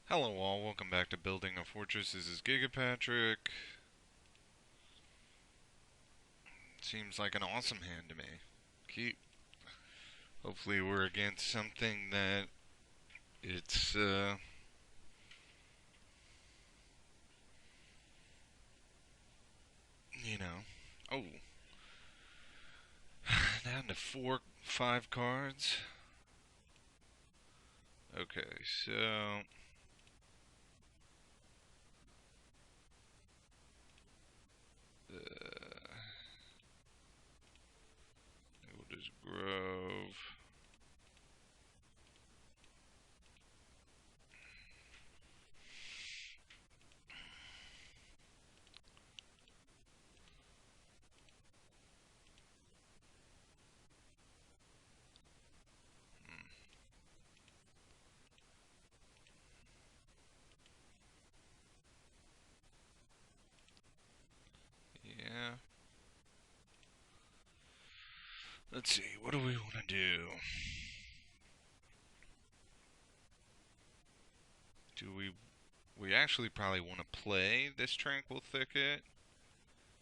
Hello all, welcome back to Building a Fortress. This is Gigapatrick. Seems like an awesome hand to me. Keep. Hopefully we're against something that it's, you know. Oh, down to 5 cards. Okay, so we'll just Grove. Yeah. Let's see, what do we want to do? Do we actually probably want to play this Tranquil Thicket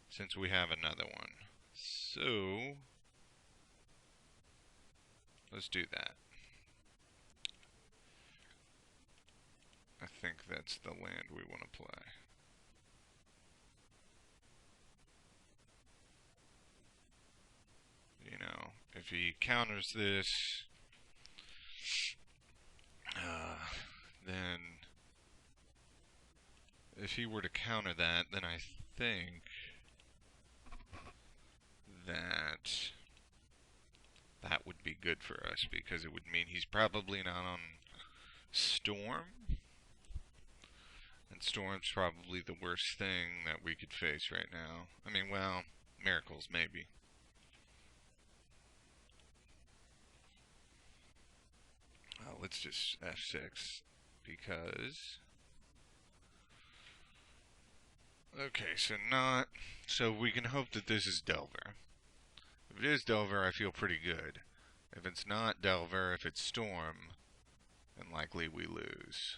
since we have another one. So, let's do that. I think that's the land we want to play. You know, if he counters this, then if he were to counter that, then I think that that would be good for us because it would mean he's probably not on Storm. And Storm's probably the worst thing that we could face right now. I mean, well, Miracles maybe. Let's just F6 because. Okay, so not. So we can hope that this is Delver. If it is Delver, I feel pretty good. If it's not Delver, if it's Storm, then likely we lose.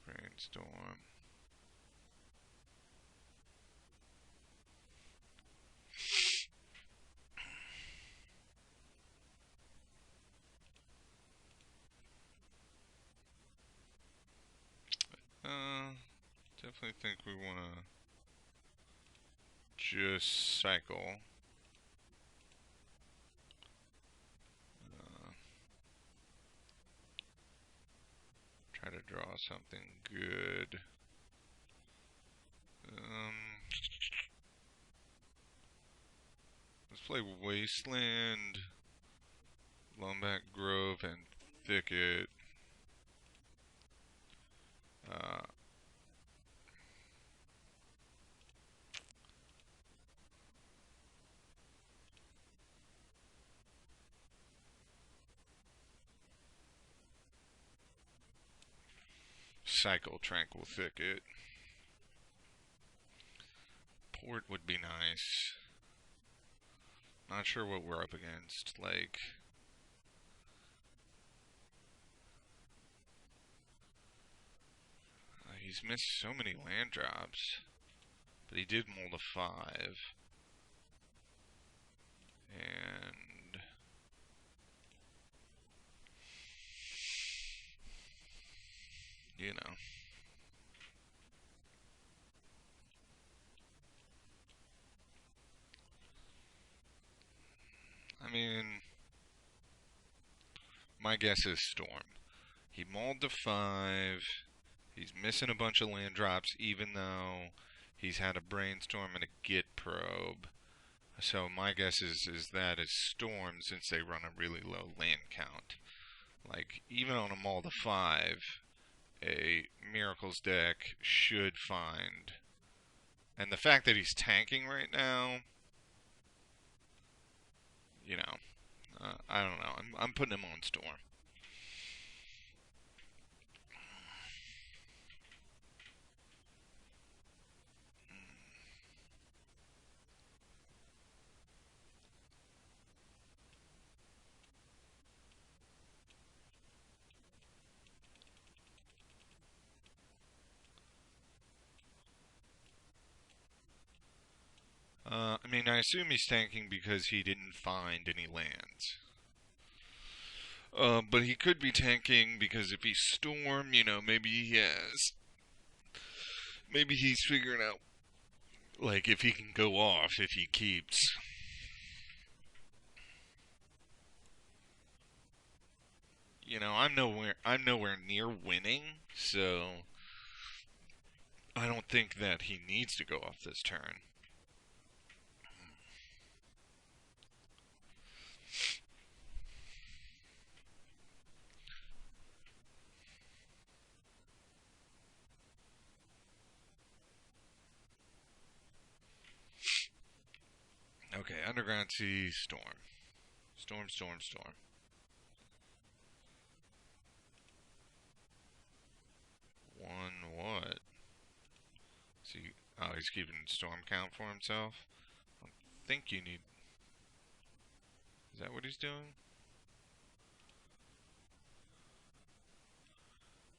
Brainstorm. Definitely think we want to just cycle. Uh, Try to draw something good. Let's play Wasteland, Lombac Grove, and Thicket. Uh, Cycle Tranquil Thicket. Port would be nice. Not sure what we're up against. Like, he's missed so many land drops. But he did mold a 5. And you know. I mean, my guess is Storm. He mauled the 5. He's missing a bunch of land drops, even though he's had a Brainstorm and a Git Probe. So my guess is that is Storm since they run a really low land count. Like, even on a maul to 5, a Miracles deck should find. And the fact that he's tanking right now, you know, I don't know. I'm putting him on Storm. I mean, I assume he's tanking because he didn't find any lands. But he could be tanking because if he's Storm, maybe he's figuring out, like, if he can go off if he keeps. I'm nowhere near winning, so I don't think that he needs to go off this turn. Okay, Underground Sea, Storm. Storm, Storm, Storm. One what? See, oh, he's keeping Storm count for himself? I think you need. Is that what he's doing?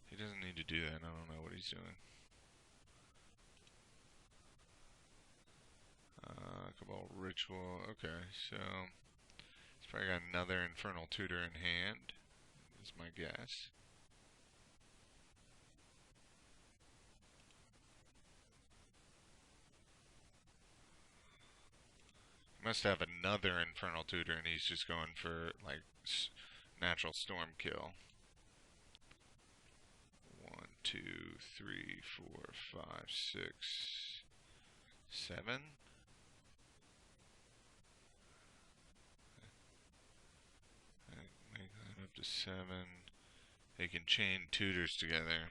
He doesn't need to do that. I don't know what he's doing. Cabal Ritual. Okay, so he's probably got another Infernal Tutor in hand, is my guess. He must have another Infernal Tutor and he's just going for, like, natural storm kill. 1, 2, 3, 4, 5, 6, 7. Make that up to 7. They can chain tutors together.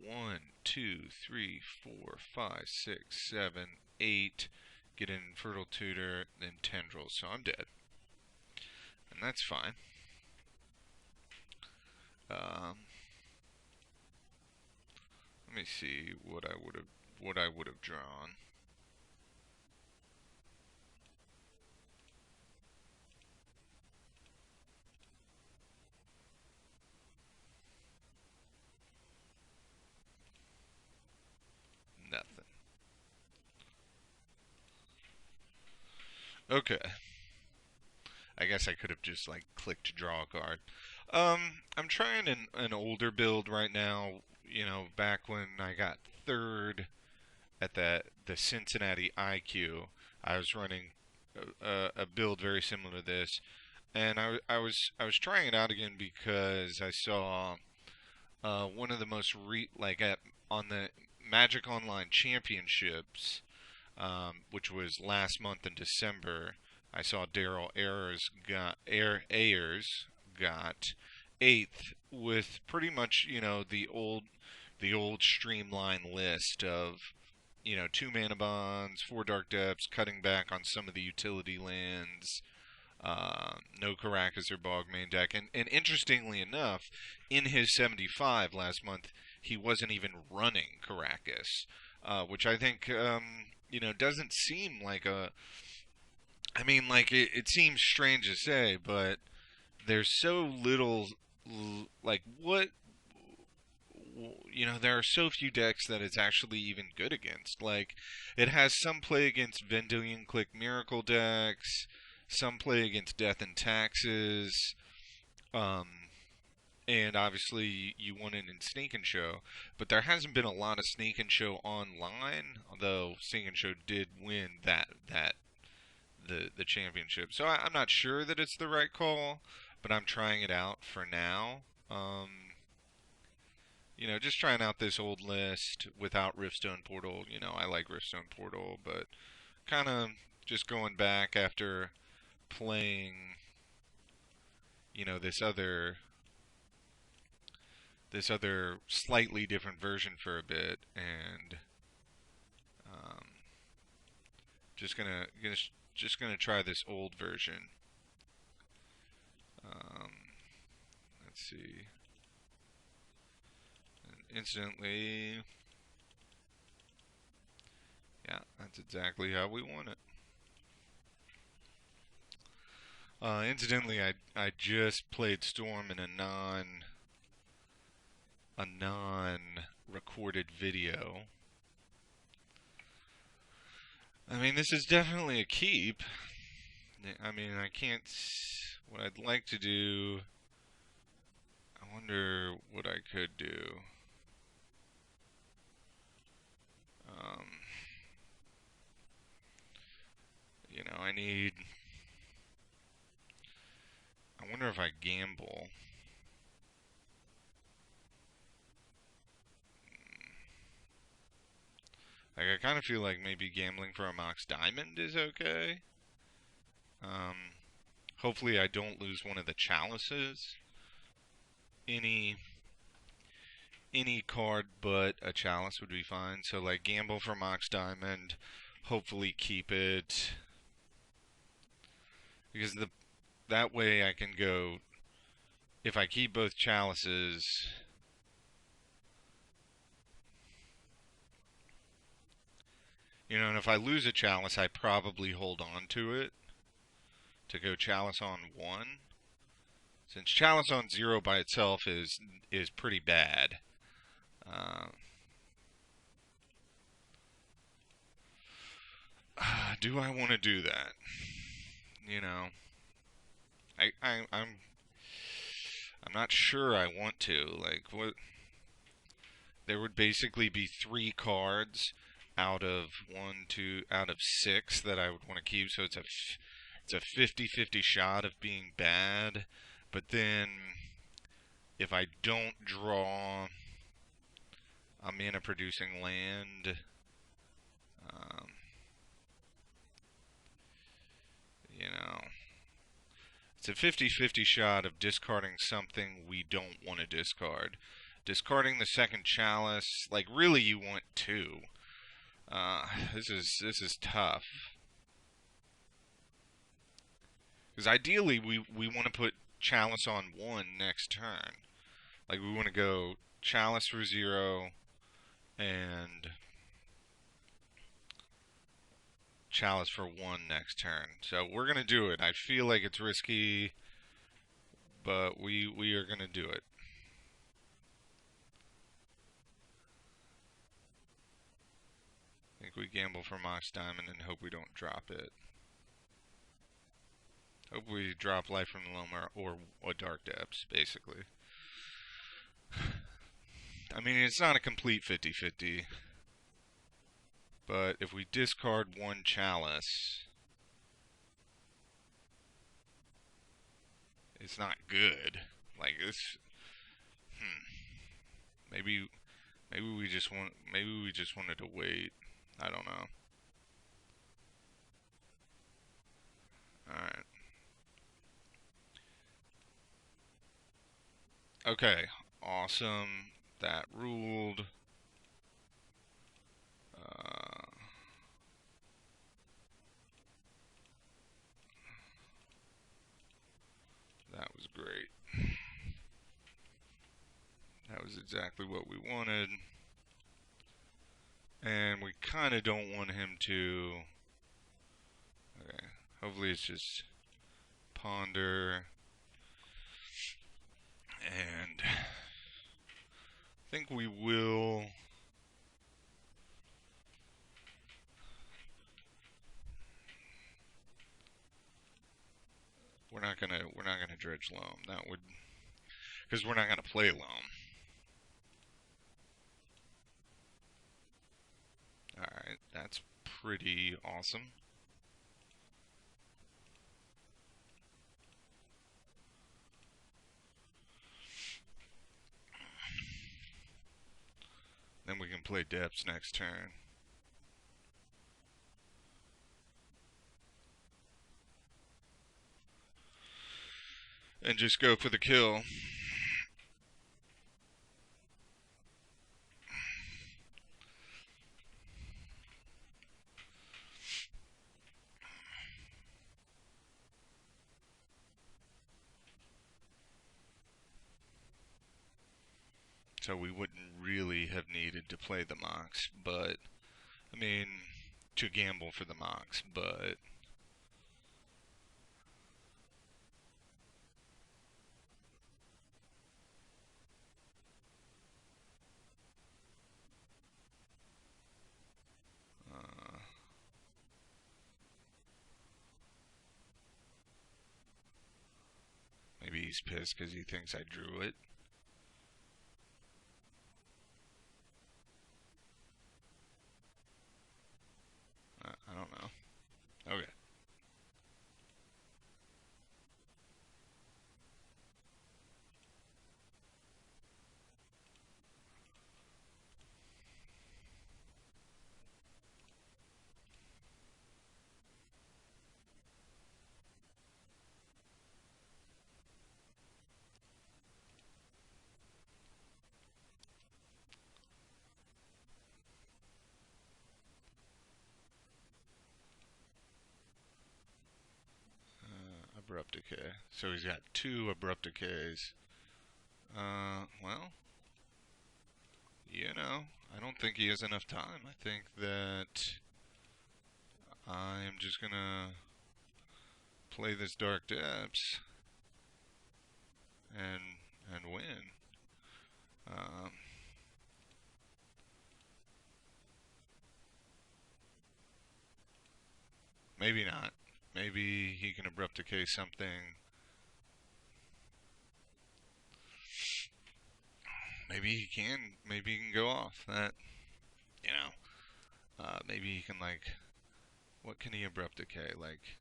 1, 2, 3, 4, 5, 6, 7, 8. Get an Infertile Tutor, then Tendrils. So I'm dead. And that's fine. Let me see what I would have drawn. Nothing. Okay. I guess I could have just, like, clicked to draw a card. I'm trying an older build right now. Back when I got third at the Cincinnati IQ, I was running a build very similar to this, and I was trying it out again because I saw one of the most on the Magic Online Championships, which was last month in December. I saw Daryl Ayers got eighth with pretty much the old streamline list of 2 mana bonds, 4 dark depths, cutting back on some of the utility lands, no Karakas or Bogmane deck, and interestingly enough, in his 75 last month, he wasn't even running Karakas, which I think doesn't seem like a. I mean, like it seems strange to say, but there's so little, like what there are so few decks that it's actually even good against. Like, it has some play against Vendilion Click Miracle decks, some play against Death and Taxes, um, and obviously you won it in Sneak and Show, but there hasn't been a lot of Sneak and Show online. Although Sneak and Show did win the championship, so I'm not sure that it's the right call, but I'm trying it out for now. Just trying out this old list without Riftstone Portal. I like Riftstone Portal, but kind of just going back after playing, this other slightly different version for a bit, and um, just gonna try this old version. Um, let's see. And instantly, yeah, that's exactly how we want it. Incidentally, I just played Storm in a non recorded video. I mean, this is definitely a keep. I mean, I can't. What I'd like to do. I wonder what I could do. Um, I need. I wonder if I gamble. Like, I kind of feel like maybe gambling for a Mox Diamond is okay. Um, Hopefully, I don't lose one of the chalices. Any any card but a chalice would be fine. So, like, gamble for Mox Diamond. Hopefully, keep it because that way I can go. If I keep both chalices, and if I lose a chalice, I probably hold on to it to go chalice on one. Since chalice on zero by itself is pretty bad. Uh, do I want to do that? You know, I'm not sure I want to. Like, what? There would basically be three cards out of out of six that I would want to keep. So it's a 50-50 shot of being bad. But then if I don't draw a mana producing land, um, you know, it's a 50-50 shot of discarding something we don't want to discard. Discarding the second chalice, like really you want two. This is tough. Because ideally we want to put chalice on one next turn. Like we want to go chalice for zero and chalice for one next turn. So we're gonna do it. I feel like it's risky, but we are gonna do it. I think we gamble for Mox Diamond and hope we don't drop it. Hope we drop Life from the Loam or a Dark Depths, basically. I mean, it's not a complete 50-50, but if we discard one chalice, it's not good. Like this, maybe maybe we just wanted to wait. I don't know. All right. Okay. Awesome. That ruled. Uh, that was great. That was exactly what we wanted. And we kind of don't want him to. Okay. Hopefully it's just ponder. And I think we will. We're not gonna dredge loam. That would because we're not gonna play loam. All right, that's pretty awesome. Then we can play depths next turn. And just go for the kill. So we wouldn't really have needed to play the Mox, but I mean, to gamble for the Mox, but uh, he's pissed because he thinks I drew it. I don't know. Okay. Abrupt decay. So he's got 2 abrupt decays. Well, I don't think he has enough time. I think that I'm just gonna play this Dark Depths and win. Um, maybe not. Maybe he can abrupt decay something. Maybe he can. Maybe he can go off that. Maybe he can like. What can he abrupt decay? Like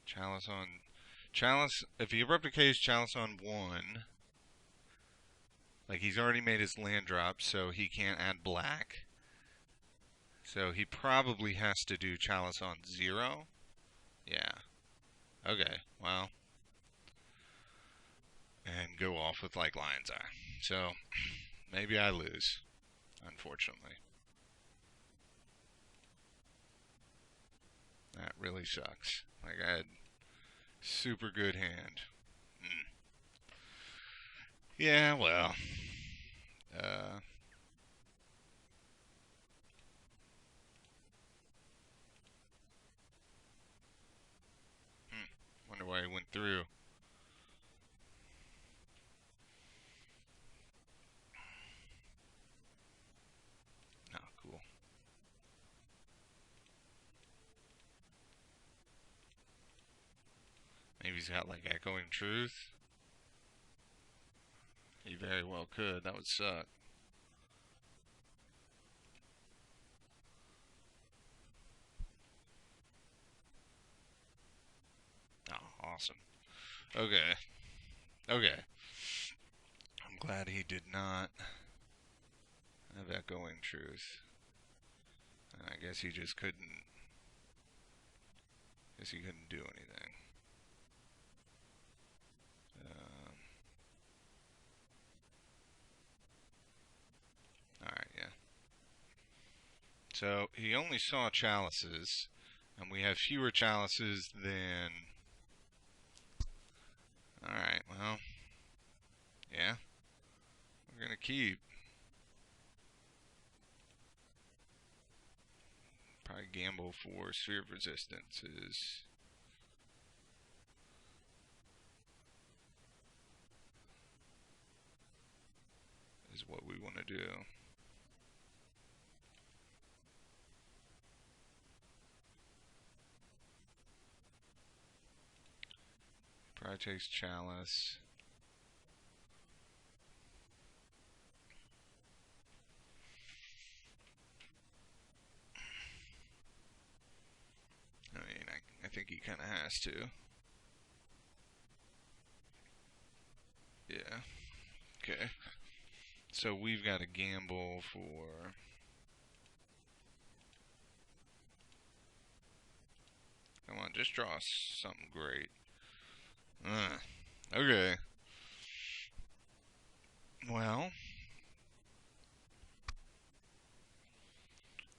Chalice on. Chalice. If he abrupt decays Chalice on 1, like he's already made his land drop, so he can't add black. So he probably has to do Chalice on 0. Yeah. Okay. Well. And go off with like Lion's Eye. So maybe I lose, unfortunately. That really sucks. Like I had super good hand. Mm. Yeah, well. Uh, Wonder why he went through. Oh, cool. Maybe he's got like Echoing Truth. He very well could. That would suck. Oh, awesome. Okay. Okay. I'm glad he did not have Echoing Truth. And I guess he just couldn't. Guess he couldn't do anything. Alright, yeah. So he only saw chalices, and we have fewer chalices than. Alright, well. Yeah. We're gonna keep. Probably gamble for Sphere of Resistance is what we want to do. Probably takes Chalice. I mean, I think he kind of has to. Yeah. Okay. So we've got to gamble for. Come on, just draw something great. Okay. Well.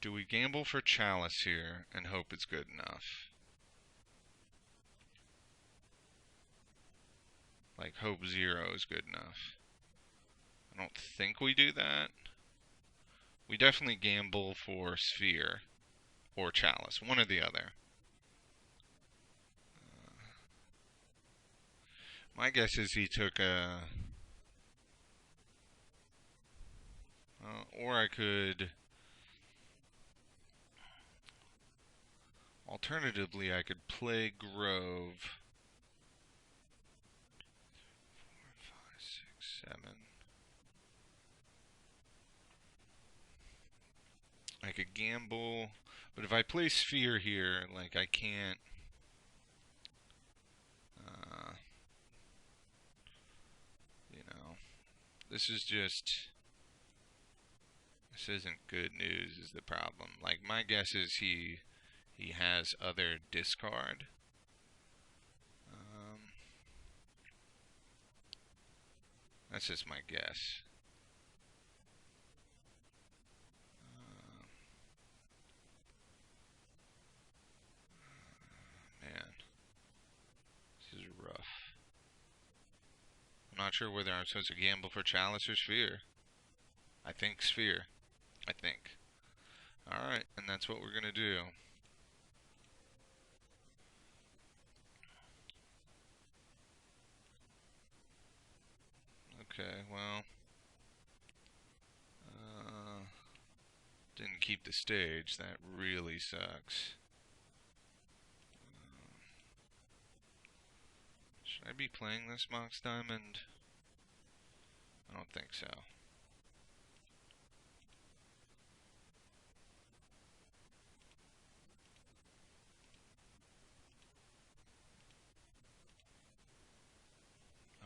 Do we gamble for Chalice here and hope it's good enough? Like, hope 0 is good enough. I don't think we do that. We definitely gamble for Sphere or Chalice, one or the other. My guess is he took a. Or I could. I'll Alternatively, I could play Grove. 4, 5, 6, 7. I could gamble, but if I play Sphere here, like I can't. Uh, you know, this is just. This isn't good news. Is the problem? Like my guess is he has other discard. That's just my guess. Man, this is rough. I'm not sure whether I'm supposed to gamble for Chalice or Sphere. I think Sphere. I think. Alright, and that's what we're gonna do. Okay, well. Didn't keep the stage. That really sucks. Should I be playing this Mox Diamond? I don't think so.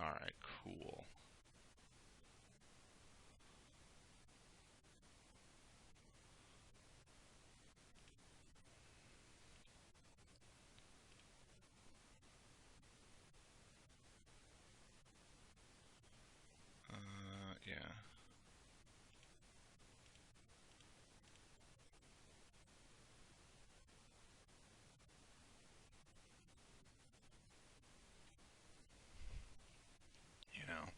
Alright, cool. Yeah. You know.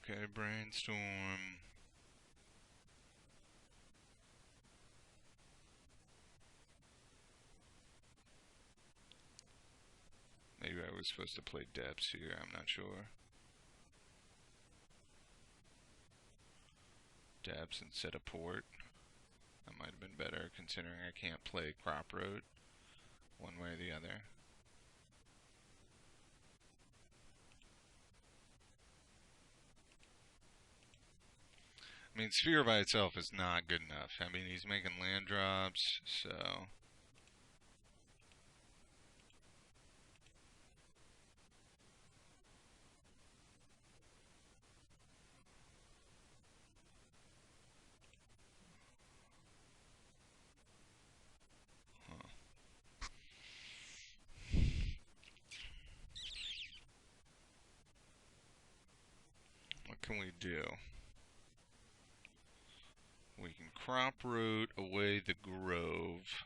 Okay, brainstorm. Maybe I was supposed to play depths here, I'm not sure. Depths instead of port. That might have been better considering I can't play crop road one way or the other. I mean, Sphere by itself is not good enough. I mean, he's making land drops, so. Huh. What can we do? We can crop root away the Grove.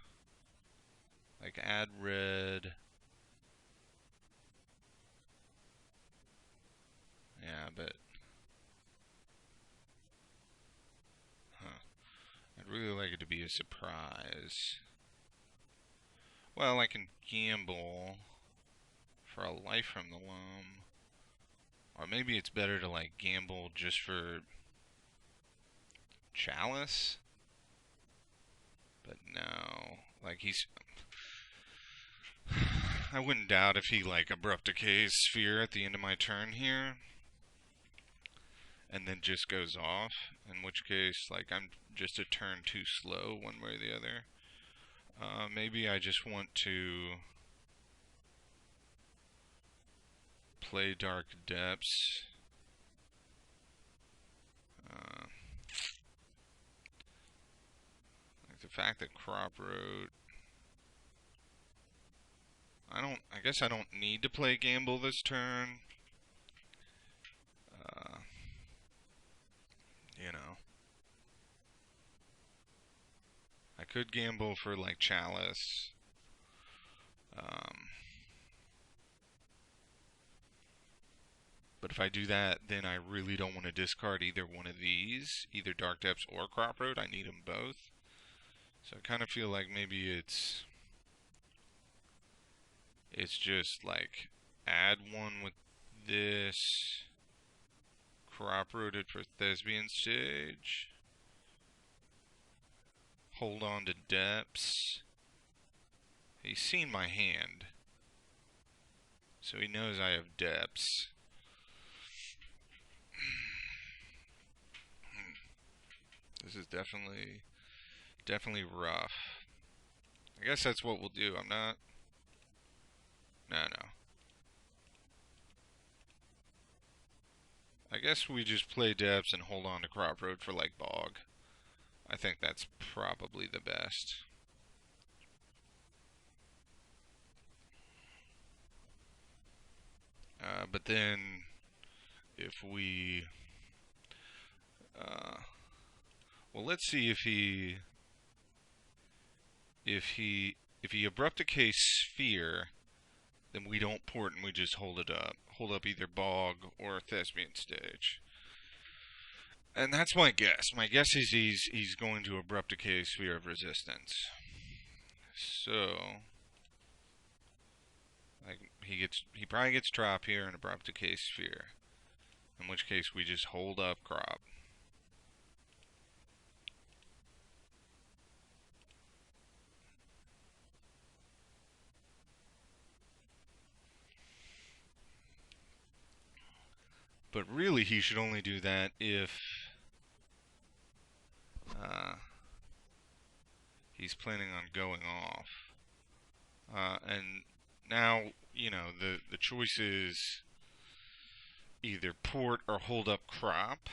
Like add red. Yeah, but. Huh. I'd really like it to be a surprise. Well, I can gamble for a life from the loam. Or maybe it's better to like gamble just for Chalice. But no. Like he's I wouldn't doubt if he like abrupt decays Sphere at the end of my turn here. And then just goes off. In which case, like I'm just a turn too slow one way or the other. Maybe I just want to play Dark Depths. Like the fact that crop road. I guess I don't need to play gamble this turn. You know. I could gamble for like Chalice. But if I do that, then I really don't want to discard either one of these, either Dark Depths or Crop Road. I need them both. So I kind of feel like maybe it's just like add one with this crop rooted for Thespian Stage. Hold on to depths. He's seen my hand, so he knows I have depths. This is definitely rough. I guess that's what we'll do. I'm not. No. I guess we just play depths and hold on to crop road for like bog. I think that's probably the best. But then if we, uh, well, let's see if he abrupticate sphere, then we don't port and we just hold it up. Hold up either bog or Thespian Stage. And that's my guess. My guess is he's going to abrupticate Sphere of Resistance. So like he probably gets drop here and abrupticate Sphere. In which case we just hold up crop. But really he should only do that if he's planning on going off. And now, you know, the choice is either port or hold up crop.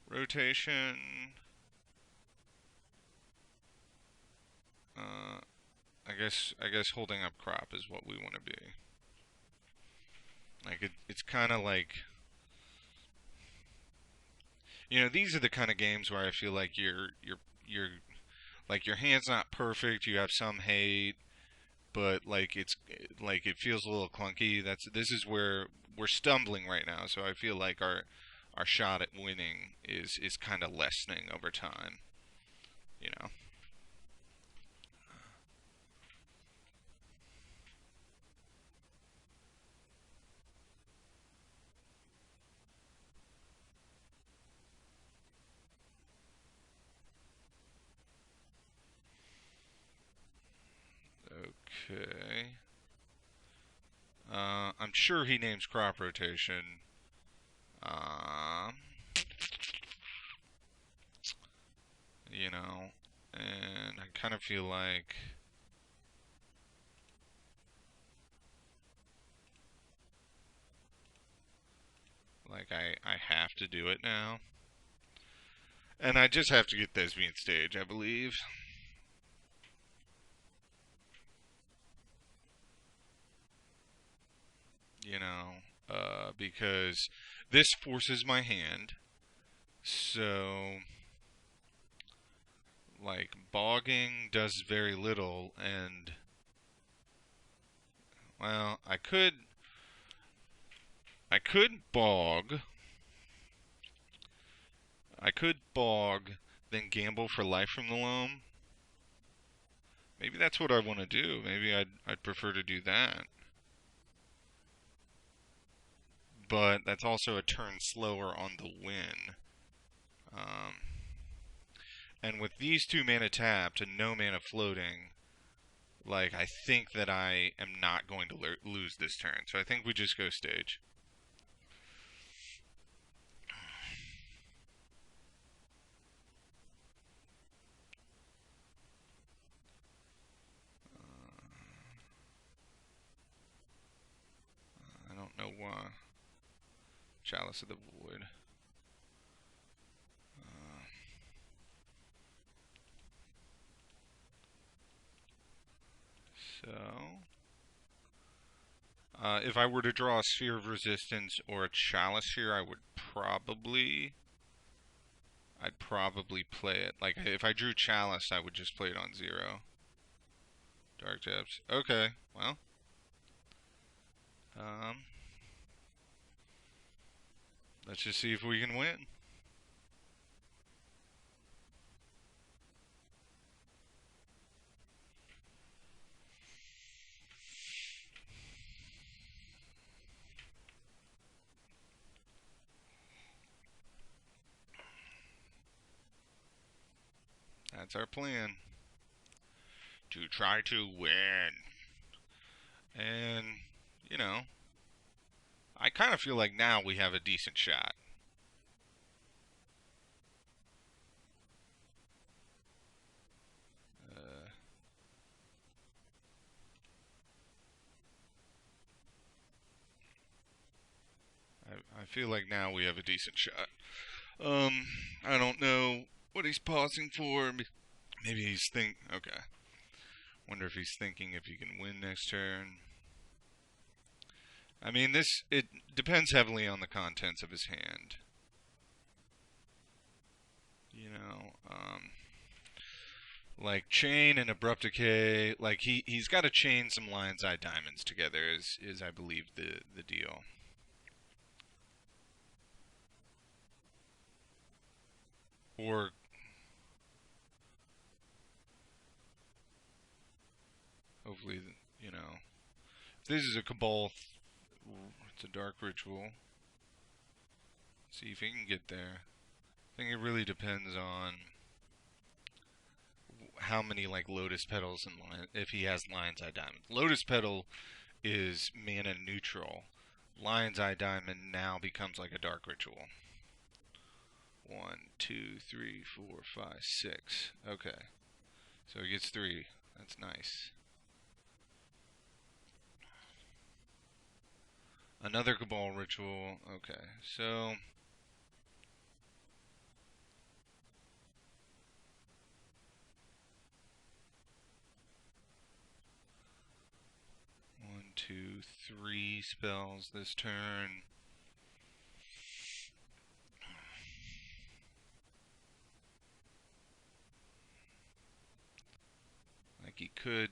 Rotation. I guess holding up crop is what we want to be. Like it's kind of like, you know, these are the kind of games where I feel like you're like your hand's not perfect. You have some hate, but like it's like it feels a little clunky. This is where we're stumbling right now. So I feel like our shot at winning is kind of lessening over time. You know. Okay. I'm sure he names crop rotation. Um, you know, and I kind of feel like I have to do it now. And I just have to get Thespian Stage, I believe. You know, because this forces my hand. So, like, bogging does very little, and, well, I could bog. I could bog, then gamble for life from the loam. Maybe that's what I want to do. Maybe I'd prefer to do that. But that's also a turn slower on the win. Um, and with these 2 mana tapped and no mana floating, like I think that I am not going to lose this turn. So I think we just go stage. I don't know why. Chalice of the Void. So, if I were to draw a Sphere of Resistance or a Chalice here, I'd probably play it. Like, if I drew Chalice, I would just play it on 0. Dark Depths. Okay, well. Um, let's just see if we can win. That's our plan. To try to win. And, you know, I kind of feel like now we have a decent shot. Uh, I feel like now we have a decent shot. I don't know what he's pausing for. Maybe he's Okay. Wonder if he's thinking if he can win next turn. I mean, it depends heavily on the contents of his hand. You know, like chain and abrupt decay. Like he's got to chain some lion's eye diamonds together. Is I believe the deal. Or hopefully, you know, if this is a cabal. It's a dark ritual. See if he can get there. I think it really depends on how many like lotus petals and if he has lion's eye diamond. Lotus petal is mana neutral. Lion's eye diamond now becomes like a dark ritual. 1, 2, 3, 4, 5, 6. Okay, so he gets 3. That's nice. Another cabal ritual. Okay, so 1, 2, 3 spells this turn. Like he could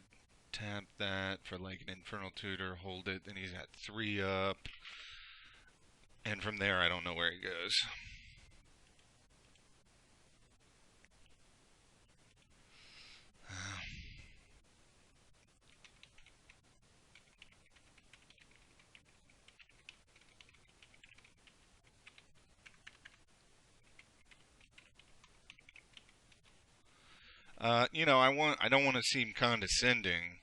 tap that for like an Infernal Tutor, hold it, then he's at 3 up. And from there, I don't know where he goes. You know, I don't want to seem condescending,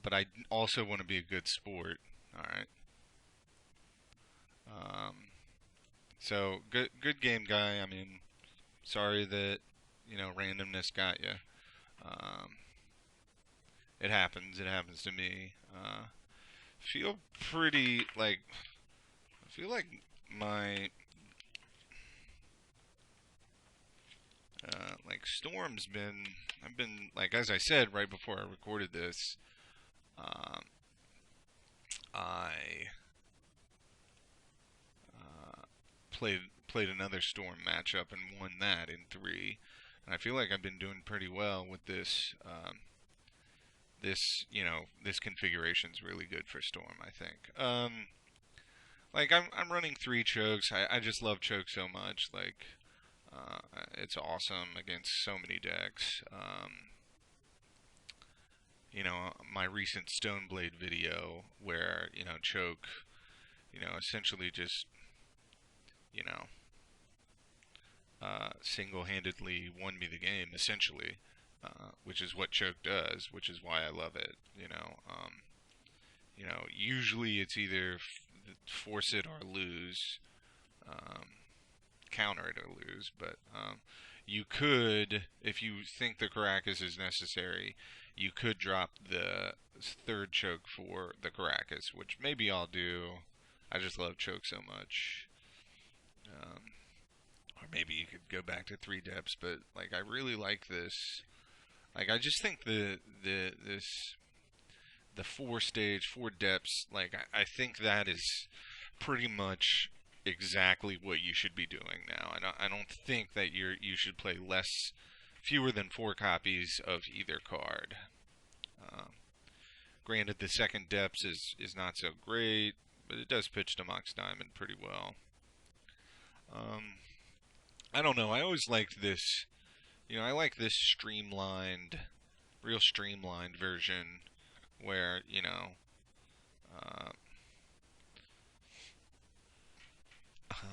but I also want to be a good sport. All right. Um, so good game, guy. I mean, sorry that randomness got you. Um, it happens. It happens to me. Feel pretty like I feel like my like Storm's been. I've been like as I said right before I recorded this. Um, I uh, played another Storm matchup and won that in 3. And I feel like I've been doing pretty well with this. This configuration's really good for Storm. I think. Like I'm running 3 chokes. I just love choke so much. Like it's awesome against so many decks. My recent Stoneblade video where choke, essentially just you know single-handedly won me the game essentially, which is what choke does, which is why I love it. Usually it's either force it or lose, um, counter it or lose, but you could, if you think the Caracas is necessary, you could drop the 3rd choke for the Caracas, which maybe I'll do. I just love choke so much. Or maybe you could go back to 3 depths, but like I really like this. Like I just think the 4 stage, 4 depths, like I think that is pretty much exactly what you should be doing now. I don't think that you should play fewer than 4 copies of either card. Um, Granted, the 2nd depths is not so great, but it does pitch to Mox Diamond pretty well. I don't know. I always liked this. I like this real streamlined version where uh,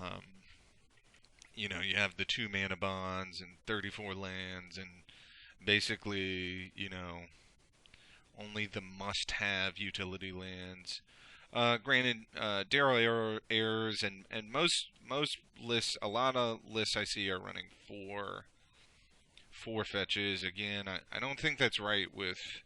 um, you have the 2 mana bonds and 34 lands and Basically, only the must-have utility lands. Granted, errors and most lists, a lot of lists I see are running four fetches. Again, I don't think that's right with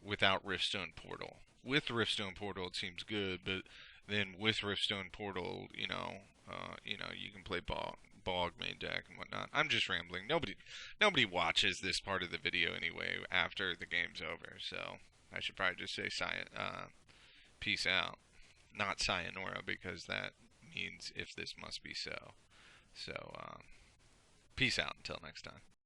without Riftstone Portal. With Riftstone Portal, it seems good, but then with Riftstone Portal, you can play bog main deck and whatnot. I'm just rambling. Nobody watches this part of the video anyway after the game's over, so I should probably just say peace out, not sayonara, because that means if this must be so. So, peace out until next time.